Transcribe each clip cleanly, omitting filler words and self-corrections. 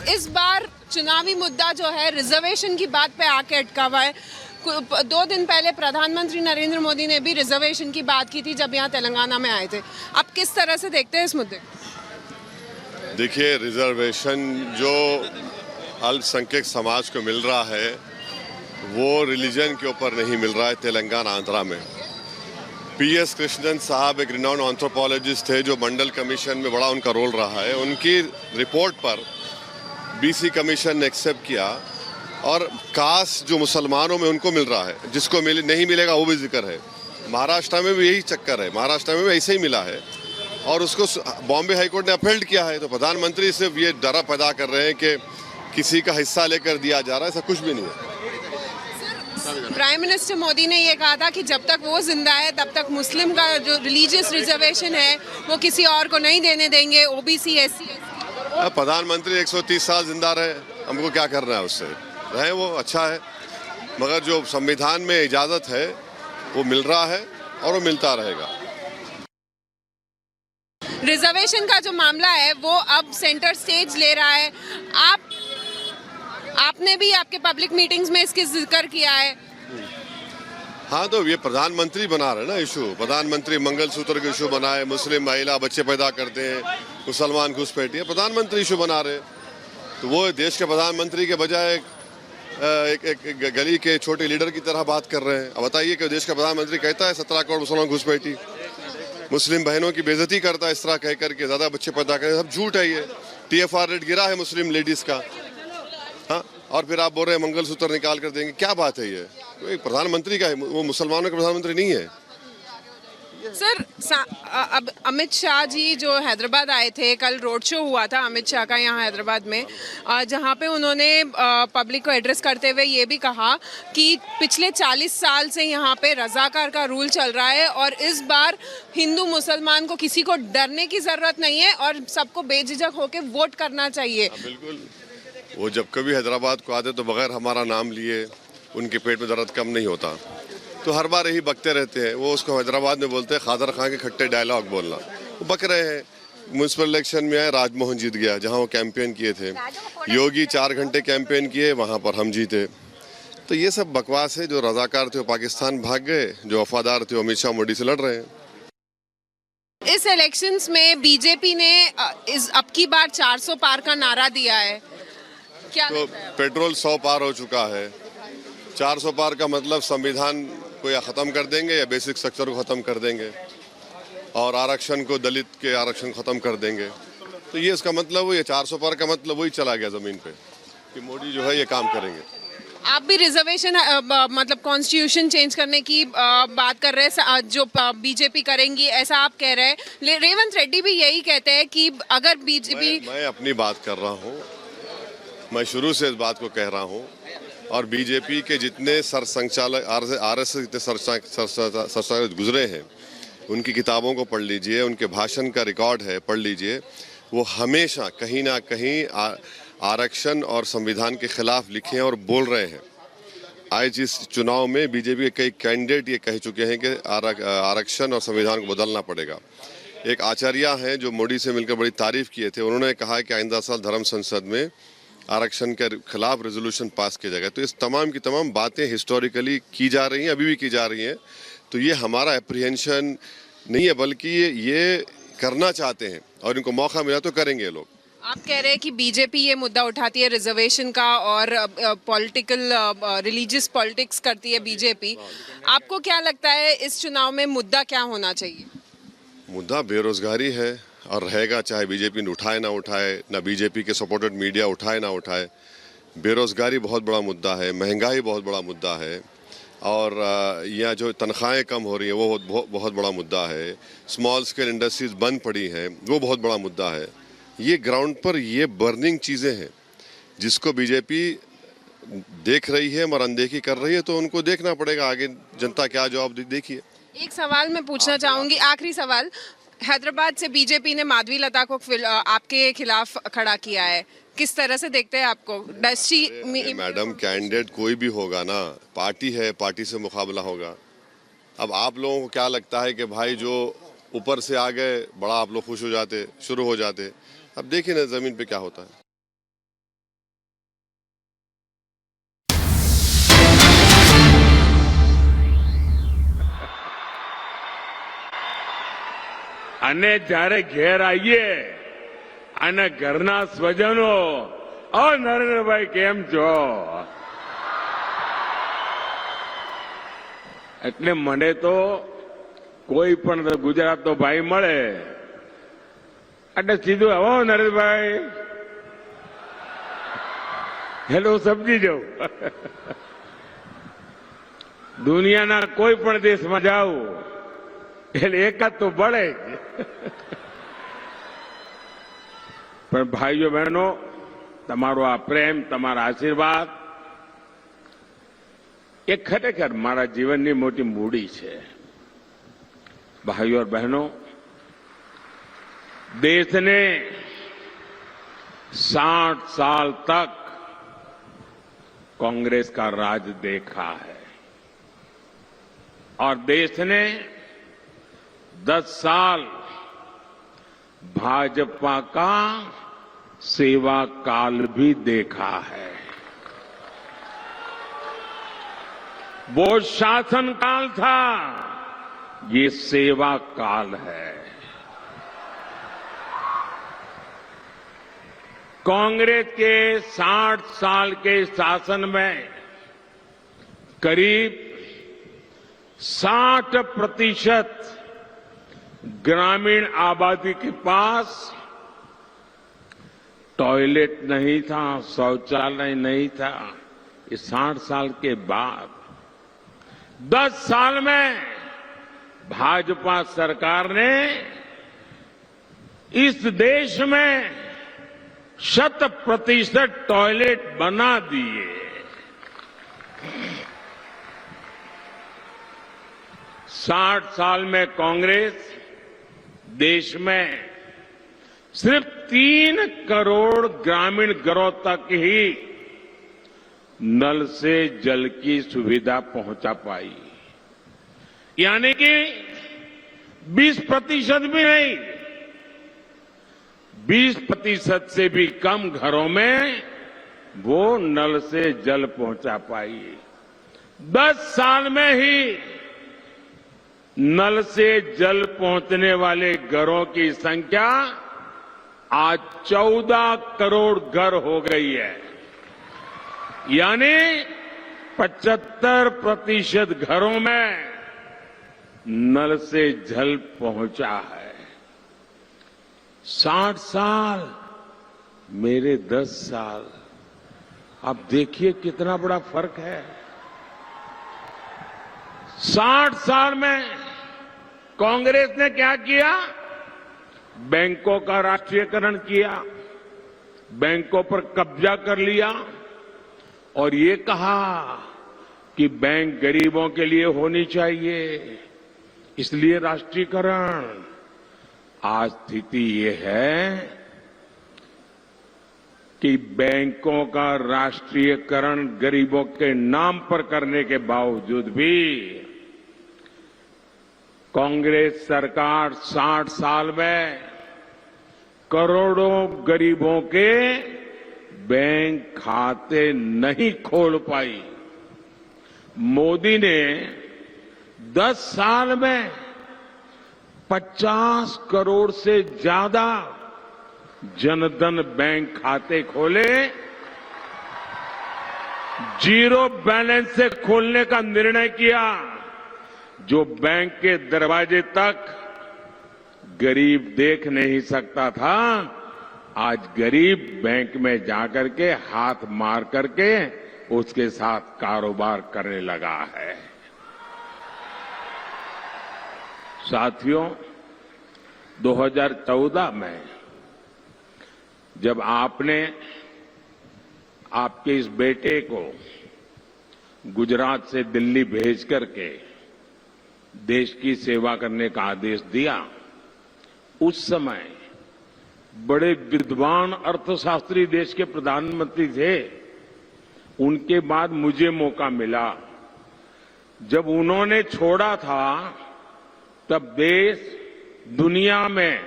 इस बार चुनावी मुद्दा जो है रिजर्वेशन की बात पे आके अटका हुआ है। 2 दिन पहले प्रधानमंत्री नरेंद्र मोदी ने भी रिजर्वेशन की बात की थी जब यहाँ तेलंगाना में आए थे। आप किस तरह से देखते हैं इस मुद्दे को? देखिए, रिजर्वेशन जो अल्पसंख्यक समाज को मिल रहा है वो रिलीजन के ऊपर नहीं मिल रहा है। तेलंगाना आंध्रा में पीएस कृष्णन साहब एक रिनाउंड एंथ्रोपोलॉजिस्ट थे जो मंडल कमीशन में बड़ा उनका रोल रहा है। उनकी रिपोर्ट पर बीसी कमीशन ने एक्सेप्ट किया और कास्ट जो मुसलमानों में उनको मिल रहा है, जिसको नहीं मिलेगा वो भी जिक्र है। महाराष्ट्र में भी यही चक्कर है, महाराष्ट्र में भी ऐसे ही मिला है और उसको बॉम्बे हाईकोर्ट ने अपील किया है। तो प्रधानमंत्री सिर्फ ये डरा पैदा कर रहे हैं कि किसी का हिस्सा लेकर दिया जा रहा है, ऐसा कुछ भी नहीं है। प्राइम मिनिस्टर मोदी ने ये कहा था कि जब तक वो जिंदा है तब तक मुस्लिम का जो रिलीजियस रिजर्वेशन है वो किसी और को नहीं देने देंगे, ओबीसी एससी। प्रधानमंत्री 130 साल जिंदा रहे, हमको क्या करना है उससे, रहे वो अच्छा है, मगर जो संविधान में इजाजत है वो मिल रहा है और वो मिलता रहेगा। रिजर्वेशन का जो मामला है वो अब सेंटर स्टेज ले रहा है। आपने भी आपके पब्लिक मीटिंग्स में इसके जिक्र किया है। हाँ, तो ये प्रधानमंत्री बना रहे ना इशू। प्रधानमंत्री मंगलसूत्र का इशू बनाए, मुस्लिम महिला बच्चे पैदा करते हैं, मुसलमान घुसपैठी है, प्रधानमंत्री इशू बना रहे। तो वो देश के प्रधानमंत्री के बजाय एक गली के छोटे लीडर की तरह बात कर रहे हैं। अब बताइए कि देश का प्रधानमंत्री कहता है 17 करोड़ मुसलमान घुसपैठी, मुस्लिम बहनों की बेइज्जती करता है इस तरह कह करके, ज़्यादा बच्चे पैदा करें, सब झूठ है। ये TFR रेट गिरा है मुस्लिम लेडीज़ का, हाँ, और फिर आप बोल रहे हैं मंगलसूत्र निकाल कर देंगे। क्या बात है ये? तो एक प्रधानमंत्री का है, वो मुसलमानों का प्रधानमंत्री नहीं है। सर, अब अमित शाह जी जो हैदराबाद आए थे, कल रोड शो हुआ था अमित शाह का यहाँ हैदराबाद में, जहाँ पे उन्होंने पब्लिक को एड्रेस करते हुए ये भी कहा कि पिछले 40 साल से यहाँ पे रजाकार का रूल चल रहा है और इस बार हिंदू मुसलमान को किसी को डरने की ज़रूरत नहीं है और सबको बेझिझक होकर वोट करना चाहिए। बिल्कुल, वो जब कभी हैदराबाद को आते तो बगैर हमारा नाम लिए उनके पेट में दर्द कम नहीं होता। तो हर बार यही बकते रहते हैं। वो उसको हैदराबाद में बोलते हैं खादर खां के खट्टे डायलॉग बोलना। वो बक रहे हैं। म्यूनसिपल इलेक्शन में आए, राजमोहन जीत गया जहां वो कैंपेन किए थे। योगी 4 घंटे कैंपेन किए, वहां पर हम जीते। तो ये सब बकवास है। जो रजाकार थे वो पाकिस्तान भाग गए, जो वफादार थे अमित शाह मोदी से लड़ रहे हैं। इस इलेक्शंस में बीजेपी ने अब की बार 400 पार का नारा दिया है। क्या तो पेट्रोल 100 पार हो चुका है। 400 पार का मतलब संविधान को या ख़त्म कर देंगे या बेसिक स्ट्रक्चर को ख़त्म कर देंगे और आरक्षण को, दलित के आरक्षण ख़त्म कर देंगे। तो ये इसका मतलब, ये 400 पार का मतलब वही चला गया ज़मीन पे कि मोदी जो है ये काम करेंगे। आप भी रिजर्वेशन मतलब कॉन्स्टिट्यूशन चेंज करने की बात कर रहे हैं, जो बीजेपी करेंगी ऐसा आप कह रहे हैं। रेवंत रेड्डी भी यही कहते हैं कि अगर बीजेपी, मैं अपनी बात कर रहा हूँ, मैं शुरू से इस बात को कह रहा हूँ और बीजेपी के जितने सरसंघचालक RSS जितने सरसंघचालक गुजरे हैं उनकी किताबों को पढ़ लीजिए, उनके भाषण का रिकॉर्ड है, पढ़ लीजिए। वो हमेशा कहीं ना कहीं आरक्षण और संविधान के खिलाफ लिखे हैं और बोल रहे हैं। आज इस चुनाव में बीजेपी के कई कैंडिडेट ये कह चुके हैं कि आरक्षण और संविधान को बदलना पड़ेगा। एक आचार्य हैं जो मोदी से मिलकर बड़ी तारीफ किए थे, उन्होंने कहा कि आइंदा साल धर्म संसद में आरक्षण के खिलाफ रेजोल्यूशन पास किया जाएगा। तो इस तमाम की तमाम बातें हिस्टोरिकली की जा रही हैं, अभी भी की जा रही हैं। तो ये हमारा एप्रीहेंशन नहीं है, बल्कि ये करना चाहते हैं और इनको मौका मिला तो करेंगे लोग। आप कह रहे हैं कि बीजेपी ये मुद्दा उठाती है रिजर्वेशन का और पॉलिटिकल रिलीजियस पॉलिटिक्स करती है बीजेपी। आपको क्या लगता है इस चुनाव में मुद्दा क्या होना चाहिए? मुद्दा बेरोजगारी है और रहेगा, चाहे बीजेपी उठाए ना उठाए, ना बीजेपी के सपोर्टेड मीडिया उठाए ना उठाए। बेरोजगारी बहुत बड़ा मुद्दा है, महंगाई बहुत बड़ा मुद्दा है और यहाँ जो तनख्वाहें कम हो रही हैं वो बहुत बड़ा मुद्दा है। स्मॉल स्केल इंडस्ट्रीज बंद पड़ी हैं, वो बहुत बड़ा मुद्दा है। ये ग्राउंड पर ये बर्निंग चीज़ें हैं जिसको बीजेपी देख रही है और अनदेखी कर रही है। तो उनको देखना पड़ेगा आगे जनता क्या जवाब देखिए। एक सवाल मैं पूछना चाहूँगी, आखिरी सवाल। हैदराबाद से बीजेपी ने माधवी लता को आपके खिलाफ खड़ा किया है, किस तरह से देखते हैं आपको? मैडम, कैंडिडेट कोई भी होगा ना, पार्टी है, पार्टी से मुकाबला होगा। अब आप लोगों को क्या लगता है कि भाई जो ऊपर से आ गए बड़ा आप लोग खुश हो जाते, शुरू हो जाते। अब देखिए ना जमीन पे क्या होता है। અને જ્યારે ઘેર આવીએ અને ઘરના સ્વજનો ઓ નરેન્દ્રભાઈ કેમ છો એટલે મને તો કોઈ પણ ગુજરાતનો ભાઈ મળે એટલે સીધું હો નરેન્દ્રભાઈ હેલો સમજી જાઉં દુનિયાના કોઈ પણ દેશમાં જાઉં એટલે એકાદ તો મળે જ પણ ભાઈઓ બહેનો તમારો આ પ્રેમ તમારા આશીર્વાદ એ ખરેખર મારા જીવનની મોટી મૂડી છે भाइयों और बहनों देश ने 60 साल तक कांग्रेस का राज देखा है और देश ने 10 साल भाजपा का सेवा काल भी देखा है। वो शासन काल था, ये सेवा काल है। कांग्रेस के 60 साल के शासन में करीब 60% ग्रामीण आबादी के पास टॉयलेट नहीं था, शौचालय नहीं था। ये 60 साल के बाद 10 साल में भाजपा सरकार ने इस देश में 100% टॉयलेट बना दिए। 60 साल में कांग्रेस देश में सिर्फ 3 करोड़ ग्रामीण घरों तक ही नल से जल की सुविधा पहुंचा पाई, यानी कि 20% भी नहीं, 20% से भी कम घरों में वो नल से जल पहुंचा पाई। 10 साल में ही नल से जल पहुंचने वाले घरों की संख्या आज 14 करोड़ घर हो गई है, यानी 75% घरों में नल से जल पहुंचा है। 60 साल मेरे 10 साल, आप देखिए कितना बड़ा फर्क है। 60 साल में कांग्रेस ने क्या किया? बैंकों का राष्ट्रीयकरण किया, बैंकों पर कब्जा कर लिया और ये कहा कि बैंक गरीबों के लिए होनी चाहिए, इसलिए राष्ट्रीयकरण। आज स्थिति ये है कि बैंकों का राष्ट्रीयकरण गरीबों के नाम पर करने के बावजूद भी कांग्रेस सरकार 60 साल में करोड़ों गरीबों के बैंक खाते नहीं खोल पाई। मोदी ने 10 साल में 50 करोड़ से ज्यादा जनधन बैंक खाते खोले। जीरो बैलेंस से खोलने का निर्णय किया। जो बैंक के दरवाजे तक गरीब देख नहीं सकता था, आज गरीब बैंक में जाकर के हाथ मार करके उसके साथ कारोबार करने लगा है। साथियों, 2014 में जब आपने आपके इस बेटे को गुजरात से दिल्ली भेज करके देश की सेवा करने का आदेश दिया, उस समय बड़े विद्वान अर्थशास्त्री देश के प्रधानमंत्री थे। उनके बाद मुझे मौका मिला। जब उन्होंने छोड़ा था तब देश दुनिया में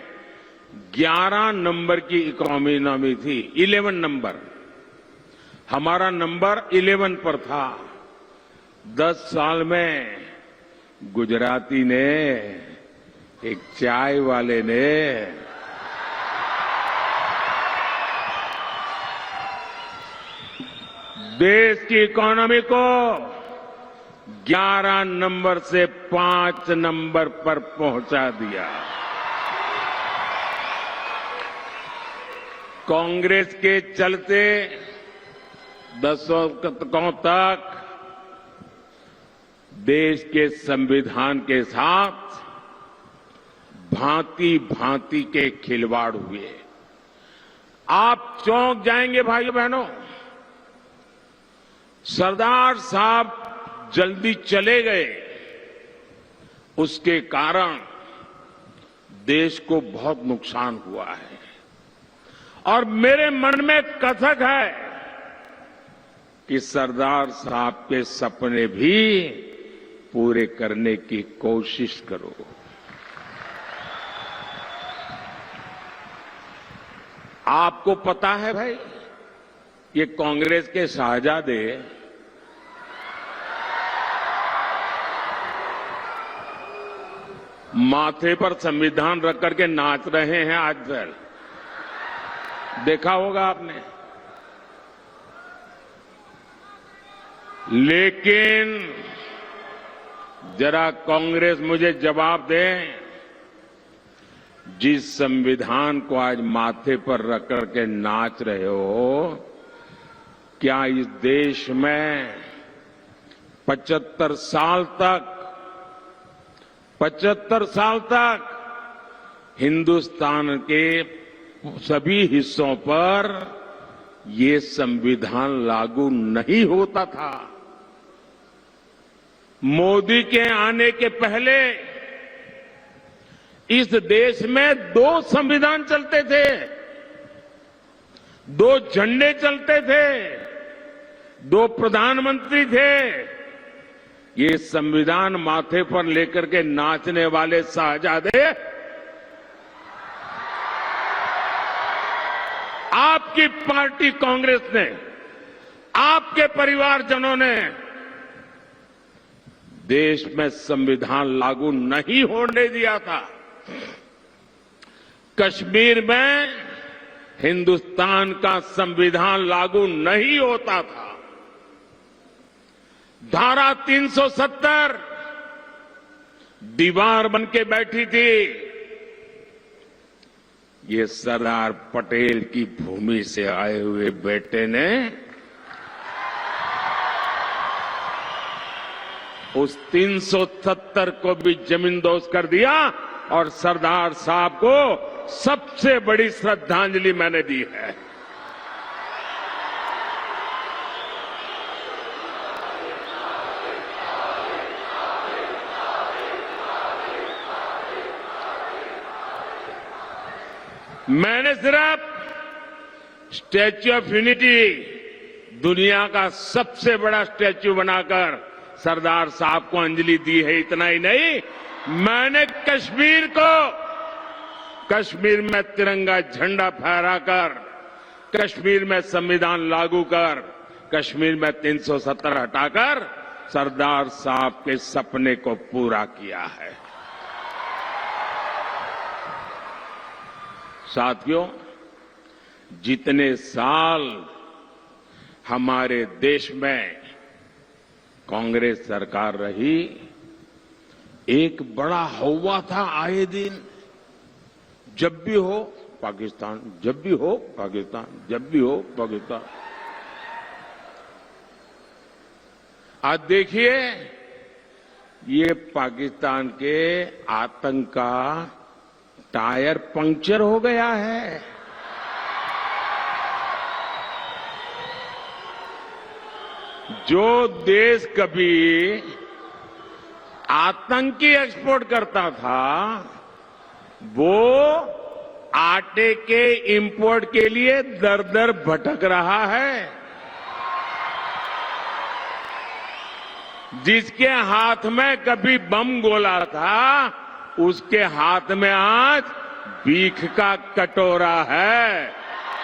11 नंबर की इकोनॉमी थी, 11 नंबर। हमारा नंबर 11 पर था। 10 साल में गुजराती ने एक चाय वाले ने देश की इकोनॉमी को 11 नंबर से 5 नंबर पर पहुंचा दिया। कांग्रेस के चलते दशकों तक देश के संविधान के साथ भांति भांति के खिलवाड़ हुए। आप चौंक जाएंगे भाइयों बहनों, सरदार साहब जल्दी चले गए, उसके कारण देश को बहुत नुकसान हुआ है। और मेरे मन में कसक है कि सरदार साहब के सपने भी पूरे करने की कोशिश करो। आपको पता है भाई, ये कांग्रेस के शाहजादे माथे पर संविधान रख करके नाच रहे हैं आजकल, देखा होगा आपने। लेकिन जरा कांग्रेस मुझे जवाब दे, जिस संविधान को आज माथे पर रख करके नाच रहे हो, क्या इस देश में 75 साल तक हिंदुस्तान के सभी हिस्सों पर ये संविधान लागू नहीं होता था? मोदी के आने के पहले इस देश में 2 संविधान चलते थे, 2 झंडे चलते थे, 2 प्रधानमंत्री थे। ये संविधान माथे पर लेकर के नाचने वाले शाहजादे आपकी पार्टी कांग्रेस ने, आपके परिवारजनों ने देश में संविधान लागू नहीं होने दिया था। कश्मीर में हिंदुस्तान का संविधान लागू नहीं होता था। धारा 370 दीवार बन के बैठी थी। ये सरदार पटेल की भूमि से आए हुए बेटे ने उस 370 को भी जमींदोज कर दिया। और सरदार साहब को सबसे बड़ी श्रद्धांजलि मैंने दी है। मैंने सिर्फ स्टैच्यू ऑफ यूनिटी, दुनिया का सबसे बड़ा स्टैच्यू बनाकर सरदार साहब को अंजलि दी है, इतना ही नहीं, मैंने कश्मीर में तिरंगा झंडा फहराकर, कश्मीर में संविधान लागू कर, कश्मीर में 370 हटाकर सरदार साहब के सपने को पूरा किया है। साथियों, जितने साल हमारे देश में कांग्रेस सरकार रही, एक बड़ा हौवा था आए दिन, जब भी हो पाकिस्तान, जब भी हो पाकिस्तान, जब भी हो पाकिस्तान। आज देखिए, ये पाकिस्तान के आतंक का टायर पंक्चर हो गया है। जो देश कभी आतंकी एक्सपोर्ट करता था, वो आटे के इंपोर्ट के लिए दर दर भटक रहा है। जिसके हाथ में कभी बम गोला था, उसके हाथ में आज भीख का कटोरा है।